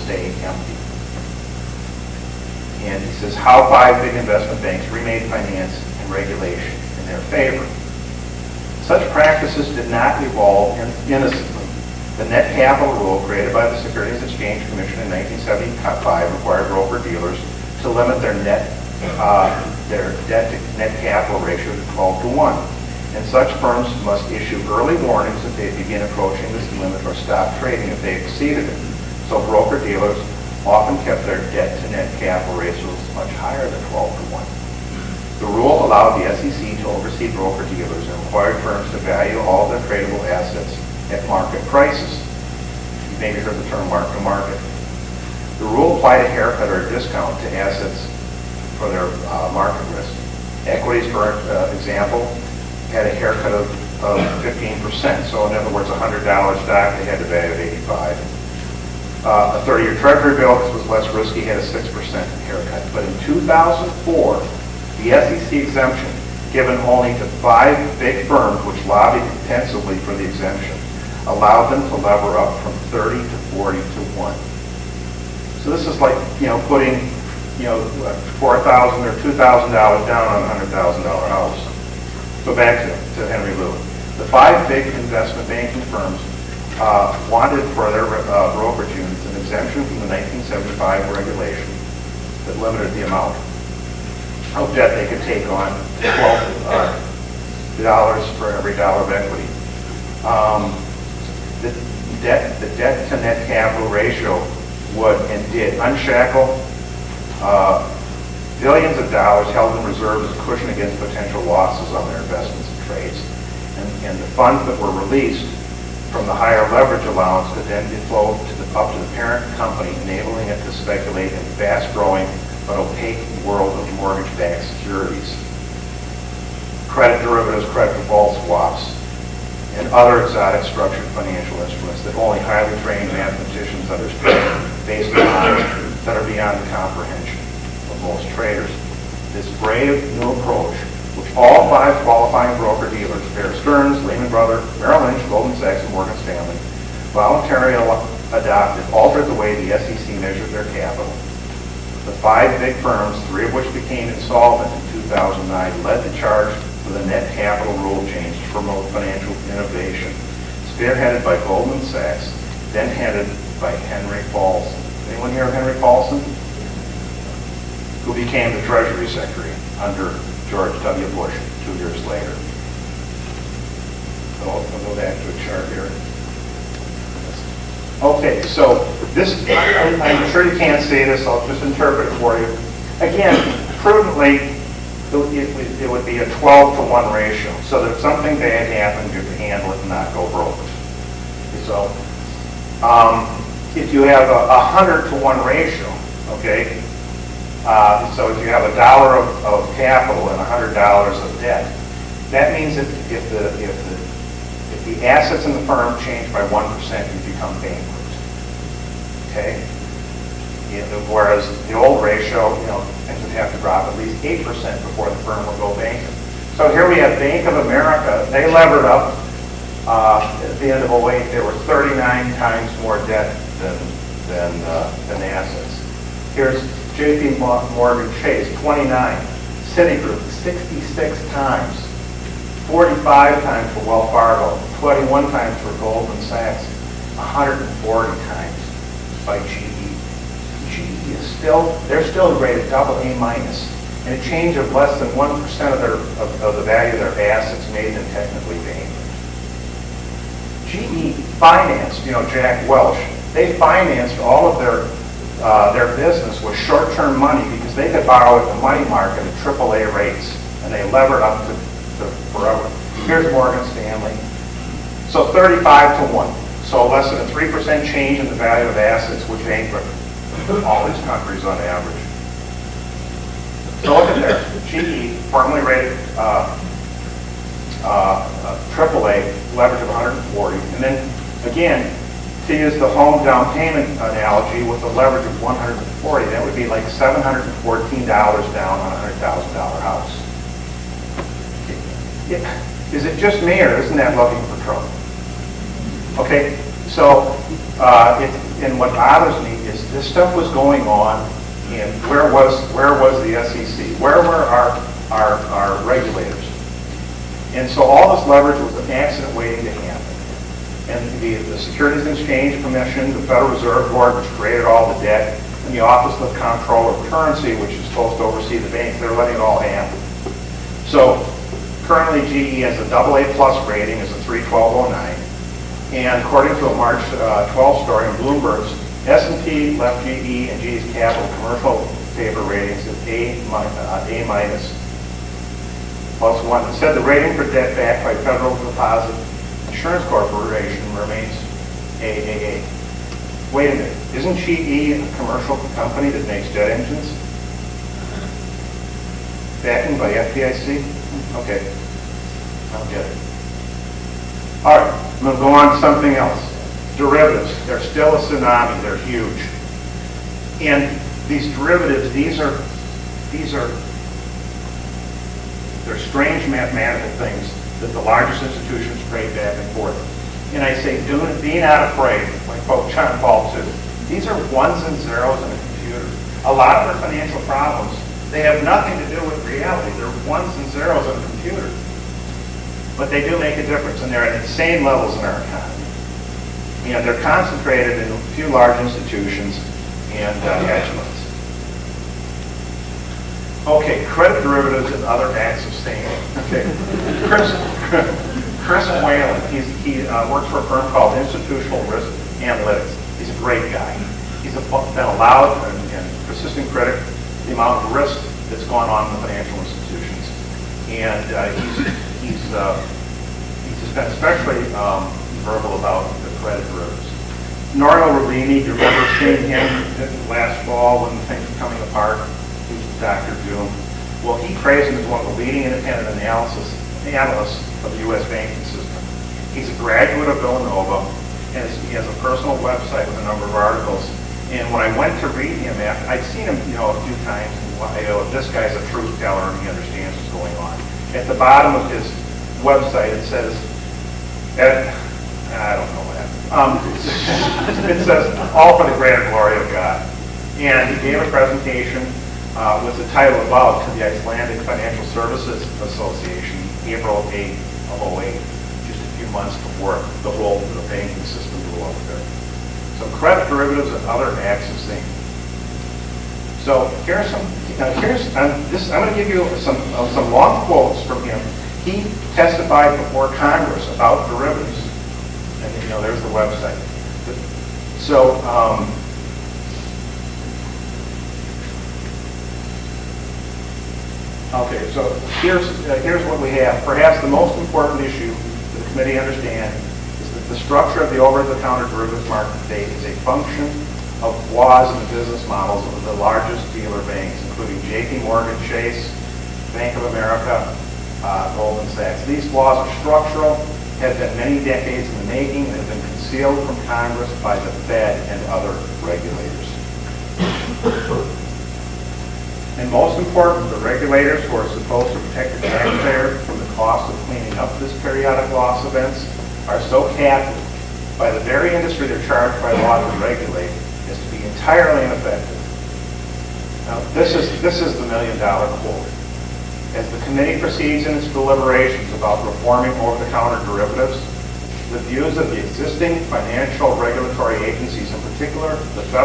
stay empty. And he says how 5 big investment banks remade finance and regulation in their favor. Such practices did not evolve innocently. The net capital rule created by the Securities Exchange Commission in 1975 required broker-dealers to limit their debt to net capital ratio to 12 to 1. And such firms must issue early warnings if they begin approaching this limit or stop trading if they exceeded it. So broker-dealers often kept their debt to net capital ratios much higher than 12 to 1. The rule allowed the SEC to oversee broker-dealers and required firms to value all their tradable assets at market prices. You maybe heard the term mark-to-market. The rule applied a haircut or a discount to assets for their market risk. Equities, for example, had a haircut of 15%. So in other words, $100 stock, they had to value at 85. A 30-year Treasury bill, because it was less risky, had a 6% haircut. But in 2004, the SEC exemption, given only to 5 big firms which lobbied intensively for the exemption, allowed them to lever up from 30 to 40 to 1. So this is like, putting, $4,000 or $2,000 down on a $100,000 house. Go back to Henry Lewis. The 5 big investment banking firms wanted for their brokerage units an exemption from the 1975 regulation that limited the amount of debt they could take on, $12 for every dollar of equity. The debt to net capital ratio would and did unshackle billions of dollars held in reserves as a cushion against potential losses on their investments and trades. And the funds that were released from the higher leverage allowance could then be flowed up to the parent company, enabling it to speculate in the fast-growing but opaque world of mortgage-backed securities, credit derivatives, credit default swaps, and other exotic structured financial instruments that only highly trained mathematicians understand based on that are beyond the comprehension of most traders. This brave new approach, which all 5 qualifying broker-dealers, Bear Stearns, Lehman Brothers, Merrill Lynch, Goldman Sachs, and Morgan Stanley, voluntarily adopted, altered the way the SEC measured their capital. The 5 big firms, 3 of which became insolvent in 2009, led the charge for the net capital rule change to promote financial innovation, spearheaded by Goldman Sachs, then headed by Henry Paulson. Anyone hear of Henry Paulson? Who became the Treasury Secretary under George W. Bush 2 years later. So I'll go back to a chart here. Okay, so this, I'm sure you can't see this, I'll just interpret it for you. Again, prudently, it would be a 12 to 1 ratio, so that if something bad happened, you could handle it and not go broke. So, if you have a 100 to 1 ratio, okay, so if you have $1 of capital and $100 of debt, that means that if the assets in the firm change by 1%, you become bankrupt. Okay? Whereas the old ratio, things would have to drop at least 8% before the firm would go bankrupt. So here we have Bank of America. They levered up at the end of 2008. There were 39 times more debt than assets. Here's J.P. Morgan Chase, 29. Citigroup, 66 times. 45 times for Wells Fargo, 21 times for Goldman Sachs, 140 times by GE. GE is they're still rated AA-, and a change of less than 1% of the value of their assets made them technically bankrupt. GE financed, Jack Welch, they financed all of their business with short-term money because they could borrow at the money market at AAA rates, and they levered up to forever. Here's Morgan Stanley. So 35 to 1. So less than a 3% change in the value of assets would bankrupt all these countries on average. So look at there. GE, formerly rated AAA, leverage of 140. And then, again, to use the home down payment analogy with a leverage of 140, that would be like $714 down on a $100,000 house. Is it just me, or isn't that looking for trouble? Okay, so and what bothers me is this stuff was going on, and where was the SEC? Where were our regulators? And so all this leverage was an accident waiting to happen. And the Securities and Exchange Commission, the Federal Reserve Board, which created all the debt, and the Office of Comptroller of Currency, which is supposed to oversee the banks, they're letting it all happen. So currently GE has a AA+ rating, is a 31209. And according to a March 12 story in Bloomberg's, S&P left GE and GE's capital commercial paper ratings at A- +1. It said the rating for debt backed by Federal Deposit Insurance Corporation remains AAA. Wait a minute, isn't GE a commercial company that makes jet engines? Backing by FDIC? Okay, I don't get it. All right, I'm going to go on to something else. Derivatives, they're still a tsunami, they're huge. And these derivatives, they're strange mathematical things that the largest institutions trade back and forth. And I say, be not afraid, like both John Paul II. These are ones and zeros in a computer. A lot of our financial problems, they have nothing to do with reality. They're ones and zeros in a computer. But they do make a difference, and they're at insane levels in our economy. You know, they're concentrated in a few large institutions and hedge funds. Okay, credit derivatives and other acts of standing. Okay, Chris Whalen, he works for a firm called Institutional Risk Analytics. He's a great guy. He's been a loud and persistent critic of the amount of risk that's gone on in the financial institutions. And he's just been especially verbal about the credit derivatives. Norio Rubini, you remember seeing him last fall when things were coming apart? He was Dr. Doom. Well, he praised him as one of the leading independent analysts of the U.S. banking system. He's a graduate of Villanova, and he has a personal website with a number of articles. And when I went to read him after, I'd seen him, a few times, and this guy's a truth teller and he understands what's going on. At the bottom of his website, it says, I don't know what happened. It says, all for the greater glory of God. And he gave a presentation with the title above to the Icelandic Financial Services Association, April 8 of 08, just a few months before the whole banking system blew up there. So credit derivatives and other acts of standing. So here's some. I'm going to give you some long quotes from him. He testified before Congress about derivatives, and there's the website. So. Okay, so here's what we have. Perhaps the most important issue that the committee understands is that the structure of the over-the-counter derivatives market today is a function of flaws in the business models of the largest dealer banks, including J.P. Morgan Chase, Bank of America, Goldman Sachs. These flaws are structural, have been many decades in the making, and have been concealed from Congress by the Fed and other regulators. And most important, the regulators who are supposed to protect the taxpayer from the cost of cleaning up this periodic loss events are so captive by the very industry they're charged by law to regulate as to be entirely ineffective. Now, this is the million-dollar quote. As the committee proceeds in its deliberations about reforming over-the-counter derivatives, the views of the existing financial regulatory agencies, in particular the Federal